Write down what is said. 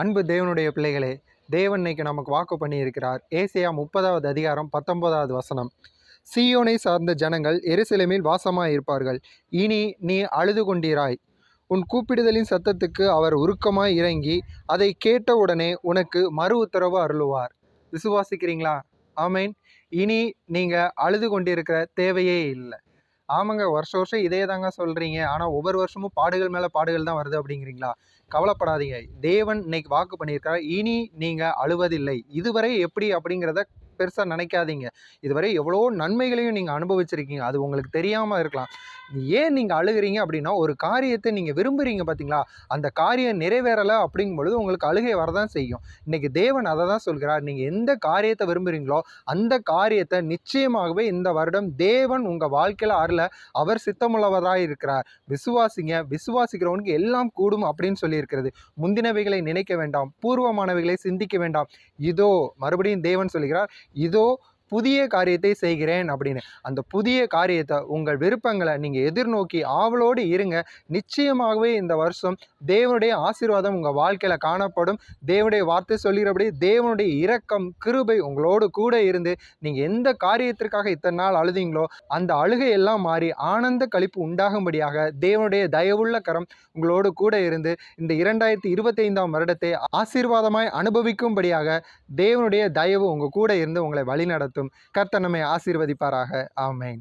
அன்பு தேவனுடைய பிள்ளைகளே, தேவன் இன்னைக்கு நமக்கு வாக்கு பண்ணியிருக்கிறார். ஏசாயா 30வது அதிகாரம் 19வது வசனம். சீயோனை சார்ந்த ஜனங்கள் எருசலேமில் வாசமாயிருப்பார்கள். இனி நீ அழுது கொண்டிராய். உன் கூப்பிடுதலின் சத்தத்துக்கு அவர் உருக்கமாய் இறங்கி அதை கேட்டவுடனே உனக்கு மறு உத்தரவு அருளுவார். விசுவாசிக்கிறீங்களா? ஆமேன். இனி நீங்க அழுது கொண்டிருக்கிற தேவையே இல்லை. ஆமாங்க, வருஷம் வருஷம் இதே தாங்க சொல்கிறீங்க. ஆனால் ஒவ்வொரு வருஷமும் பாடுகள் மேலே பாடுகள் தான் வருது அப்படிங்கிறீங்களா? கவலைப்படாதீங்க. தேவன் இன்னைக்கு வாக்கு பண்ணியிருக்கார். இனி நீங்கள் அழுவதில்லை. இதுவரை எப்படி அப்படிங்கிறத பெருசாக நினைக்காதீங்க. இதுவரை எவ்வளோ நன்மைகளையும் நீங்கள் அனுபவிச்சிருக்கீங்க. அது உங்களுக்கு தெரியாமல் இருக்கலாம். ஏன் நீங்கள் அழுகிறீங்க அப்படின்னா, ஒரு காரியத்தை நீங்கள் விரும்புகிறீங்க பார்த்தீங்களா, அந்த காரியம் நிறைவேறலை அப்படிங்கும் பொழுது உங்களுக்கு அழுகை வரதான் செய்யும். இன்றைக்கி தேவன் அதை தான் சொல்கிறார். நீங்கள் எந்த காரியத்தை விரும்புகிறீங்களோ அந்த காரியத்தை நிச்சயமாகவே இந்த வருடம் தேவன் உங்கள் வாழ்க்கையில் அருள அவர் சித்தமுள்ளவராக இருக்கிறார். விசுவாசிங்க. விசுவாசிக்கிறவனுக்கு எல்லாம் கூடும் அப்படின்னு சொல்லியிருக்கிறது. முந்தினவைகளை நினைக்க வேண்டாம், பூர்வமானவைகளை சிந்திக்க வேண்டாம். இதோ மறுபடியும் தேவன் சொல்கிறார், இதோ புதிய காரியத்தை செய்கிறேன் அப்படின்னு. அந்த புதிய காரியத்தை, உங்கள் விருப்பங்களை நீங்கள் எதிர்நோக்கி ஆவலோடு இருங்க. நிச்சயமாகவே இந்த வருஷம் தேவனுடைய ஆசீர்வாதம் உங்கள் வாழ்க்கையில் காணப்படும். தேவனுடைய வார்த்தை சொல்கிறபடி தேவனுடைய இரக்கம், கிருபை உங்களோடு கூட இருந்து நீங்கள் எந்த காரியத்திற்காக இத்தனை நாள் அழுதீங்களோ அந்த அழுகை எல்லாம் மாறி ஆனந்த களிப்பு உண்டாகும்படியாக தேவனுடைய தயவுள்ள கரம் உங்களோடு கூட இருந்து இந்த 2025ஆம் வருடத்தை ஆசீர்வாதமாய் அனுபவிக்கும்படியாக தேவனுடைய தயவு உங்கள் கூட இருந்து உங்களை வழிநடத்தும். கர்த்தர் நம்மை ஆசீர்வதிப்பாராக. ஆமென்.